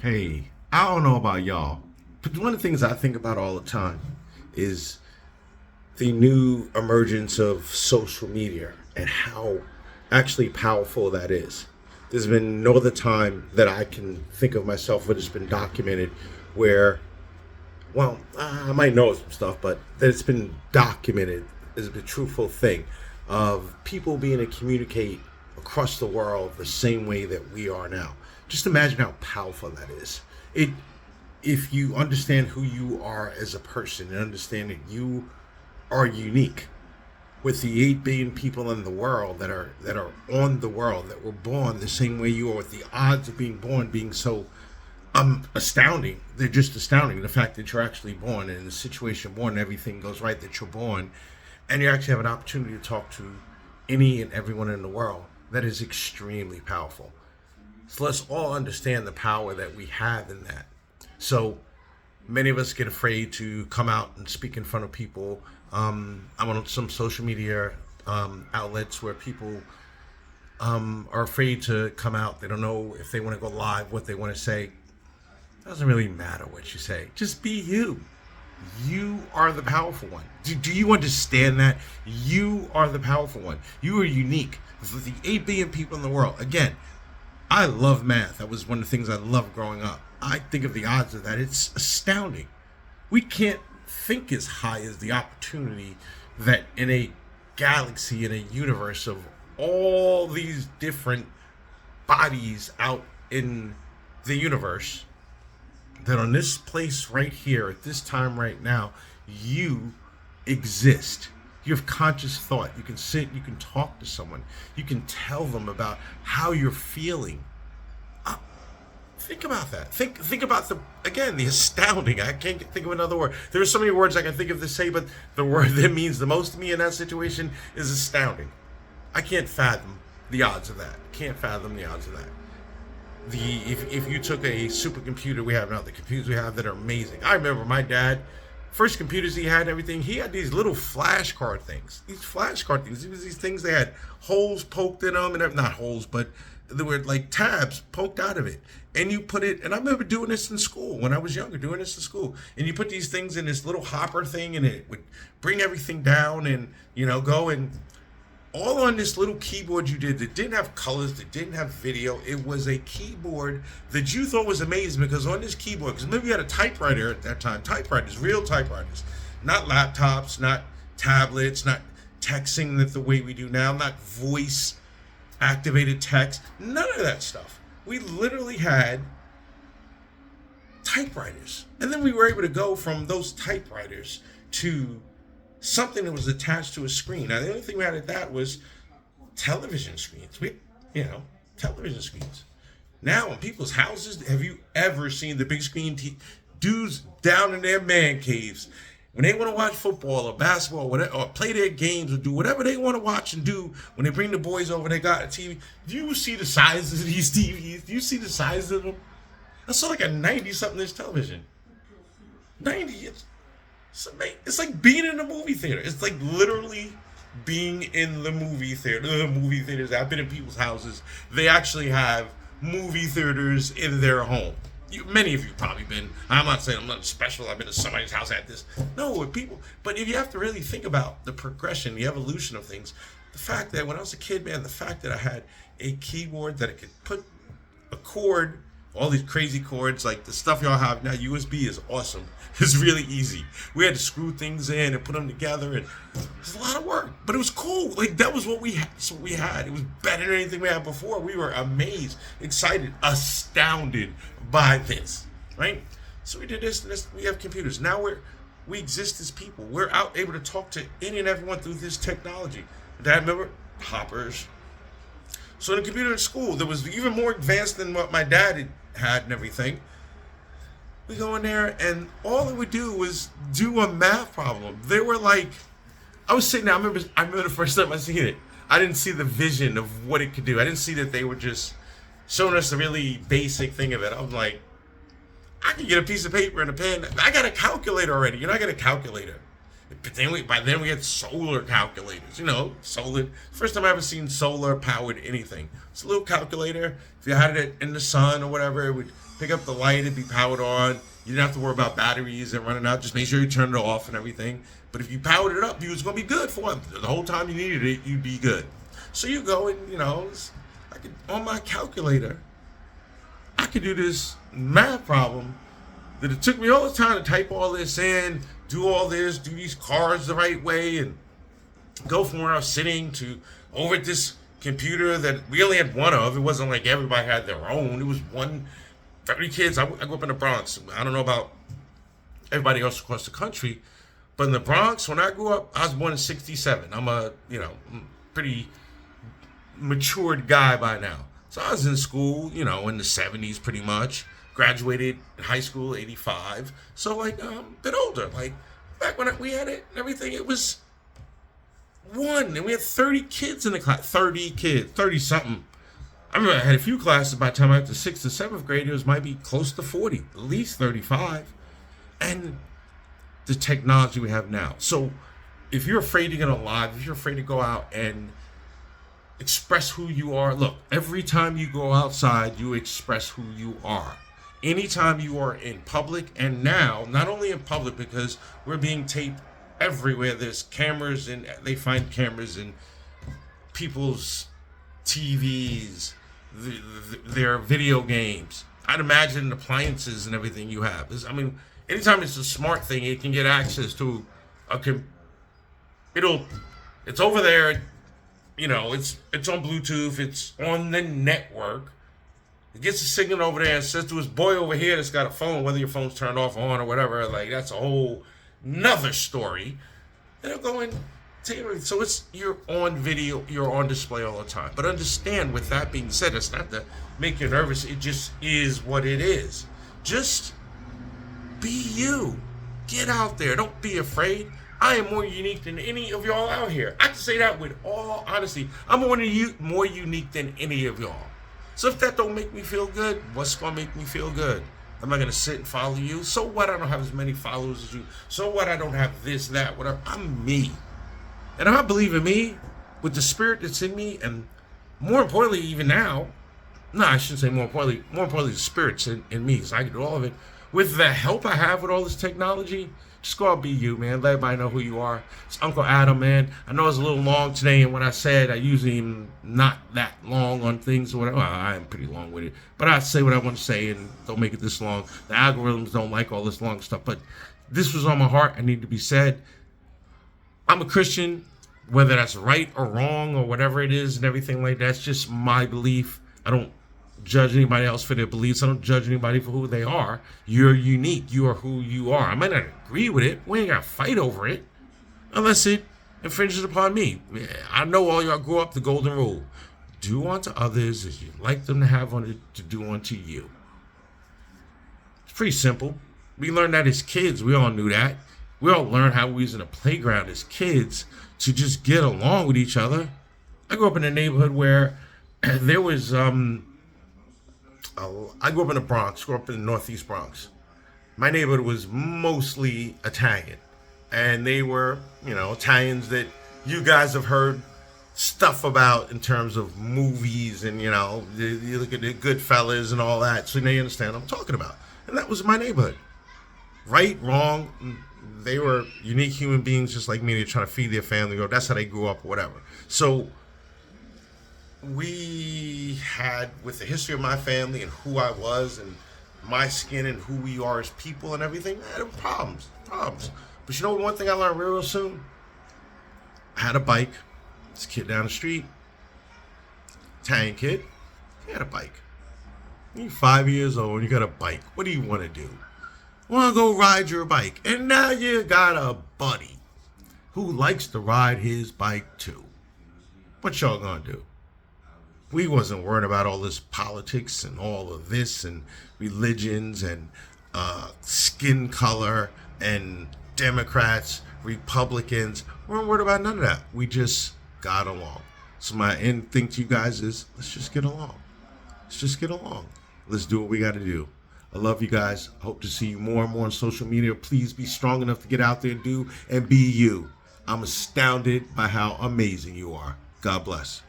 Hey, I don't know about y'all, but one of the things I think about all the time is the new emergence of social media and how actually powerful that is. There's been no other time that I can think of myself where it's been documented where, well, I might know some stuff, but that it's been documented as a truthful thing of people being able to communicate across the world the same way that we are now. Just imagine how powerful that is. It If you understand who you are as a person and understand that you are unique with the 8 billion people in the world that are on the world that were born the same way you are, with the odds of being born being so astounding. They're just astounding. The fact that you're actually born and in the situation born, everything goes right, that you're born, and you actually have an opportunity to talk to any and everyone in the world. That is extremely powerful. So let's all understand the power that we have in that. So many of us get afraid to come out and speak in front of people. I'm on some social media outlets where people are afraid to come out. They don't know if they want to go live, what they want to say. It doesn't really matter what you say. Just be you. You are the powerful one. Do you understand that? You are the powerful one. You are unique. For the 8 billion people in the world. Again, I love math. That was one of the things I loved growing up. I think of the odds of that. It's astounding. We can't think as high as the opportunity that in a galaxy, in a universe of all these different bodies out in the universe, that on this place right here, at this time right now, you exist. You have conscious thought. You can sit, you can talk to someone, you can tell them about how you're feeling. Think about that. Think about the astounding. I can't think of another word. There are so many words I can think of to say, but the word that means the most to me in that situation is astounding. I can't fathom the odds of that. Can't fathom the odds of that. If you took a supercomputer we have now, the computers we have that are amazing. I remember my dad, first computers he had and everything, he had these little flashcard things. These flashcard things. It was these things that had holes poked in them, and not holes, but there were like tabs poked out of it. And you put it, and I remember doing this in school when I was younger, doing this in school. And you put these things in this little hopper thing, and it would bring everything down and, go and all on this little keyboard you did that didn't have colors, that didn't have video. It was a keyboard that you thought was amazing because on this keyboard, because maybe you had a typewriter at that time, typewriters, real typewriters, not laptops, not tablets, not texting that the way we do now, not voice activated text, none of that stuff. We literally had typewriters. And then we were able to go from those typewriters to something that was attached to a screen. Now, the only thing we had at that was television screens. Television screens. Now, in people's houses, have you ever seen the big screen dudes down in their man caves when they want to watch football or basketball or, whatever, or play their games or do whatever they want to watch and do when they bring the boys over, they got a TV. Do you see the sizes of these TVs? Do you see the size of them? I saw like a 90-something inch television. 90 It's like being in a movie theater. It's like literally being in the movie theater. The movie theaters. I've been in people's houses. They actually have movie theaters in their home. Many of you probably been. I'm not saying I'm not special. I've been to somebody's house at this. No, with people. But if you have to really think about the progression, the evolution of things, the fact that when I was a kid, man, the fact that I had a keyboard that I could put a cord, all these crazy cords, like the stuff y'all have now, USB is awesome. It's really easy. We had to screw things in and put them together, and it was a lot of work, but it was cool. Like that was what we had. That's what we had. It was better than anything we had before. We were amazed, excited, astounded by this, right? So we did this, and this. We have computers now. We exist as people. We're out able to talk to any and everyone through this technology. Dad, remember hoppers? So the computer in school that was even more advanced than what my dad had and everything. We go in there, and all it would do was do a math problem. They were like, I was sitting there. I remember the first time I seen it. I didn't see the vision of what it could do. I didn't see that they were just showing us the really basic thing of it. I'm like, I can get a piece of paper and a pen. I got a calculator already. I got a calculator. But then by then we had solar calculators. Solar. First time I ever seen solar powered anything. It's a little calculator. If you had it in the sun or whatever, it would pick up the light. It'd be powered on. You didn't have to worry about batteries and running out. Just make sure you turn it off and everything. But if you powered it up, you was gonna be good for it. The whole time you needed it, you'd be good. So you go and I could on my calculator, I could do this math problem that it took me all the time to type all this in, do all this, do these cards the right way, and go from where I was sitting to over at this computer that we only had one of. It wasn't like everybody had their own. It was 30 kids. I grew up in the Bronx. I don't know about everybody else across the country, but in the Bronx, when I grew up, I was born in '67. I'm a pretty matured guy by now. So I was in school, in the '70s pretty much. Graduated in high school '85. So a bit older. Like back when we had it and everything, it was one, and we had 30 kids in the class. 30 kids, 30 something. I remember I had a few classes by the time I got to 6th or 7th grade, it might be close to 40, at least 35. And the technology we have now. So if you're afraid to get on live, if you're afraid to go out and express who you are, look, every time you go outside, you express who you are. Anytime you are in public, and now, not only in public, because we're being taped everywhere, there's cameras, and they find cameras in people's TVs, their video games. I'd imagine appliances and everything you have. Anytime it's a smart thing, it can get access to it's over there, it's on Bluetooth, it's on the network. It gets a signal over there and says to his boy over here that's got a phone, whether your phone's turned off or on or whatever, that's a whole nother story. And they'll go and tell you. So you're on video, you're on display all the time. But understand, with that being said, it's not to make you nervous. It just is what it is. Just be you. Get out there. Don't be afraid. I am more unique than any of y'all out here. I can say that with all honesty. I'm more unique than any of y'all. So if that don't make me feel good, what's going to make me feel good? Am I going to sit and follow you? So what? I don't have as many followers as you. So what? I don't have this, that, whatever. I'm me. And if I believe in me, with the spirit that's in me, and more importantly, even now, I shouldn't say more importantly, the spirit's in me, so I can do all of it. With the help I have with all this technology, just go out and be you, man. Let everybody know who you are. It's Uncle Adam, man. I know it's a little long today, and what I said, I usually am not that long on things or whatever. Well, I am pretty long with it. But I say what I want to say and don't make it this long. The algorithms don't like all this long stuff. But this was on my heart. I need to be said. I'm a Christian, whether that's right or wrong or whatever it is and everything like that. That's just my belief. I don't judge anybody else for their beliefs. I don't judge anybody for who they are. You're unique. You are who you are. I might not agree with it. We ain't got to fight over it unless it infringes upon me. I know all y'all grew up the golden rule. Do unto others as you'd like them to have to do unto you. It's pretty simple. We learned that as kids. We all knew that. We all learned how we was in a playground as kids to just get along with each other. I grew up in a neighborhood where there was I grew up in the Bronx, grew up in the Northeast Bronx. My neighborhood was mostly Italian. And they were, Italians that you guys have heard stuff about in terms of movies and, you look at the Goodfellas and all that. So now you understand what I'm talking about. And that was my neighborhood. Right, wrong, they were unique human beings just like me. They're trying to feed their family. That's how they grew up or whatever. So we had, with the history of my family and who I was and my skin and who we are as people and everything, there were problems. But you know one thing I learned real soon? I had a bike. This kid down the street, Italian kid, he had a bike. You're 5 years old and you got a bike. What do you want to do? Want to go ride your bike. And now you got a buddy who likes to ride his bike too. What y'all gonna do? We wasn't worried about all this politics and all of this and religions and skin color and Democrats, Republicans. We weren't worried about none of that. We just got along. So my end thing to you guys is, let's just get along. Let's just get along. Let's do what we got to do. I love you guys. I hope to see you more and more on social media. Please be strong enough to get out there and do and be you. I'm astounded by how amazing you are. God bless.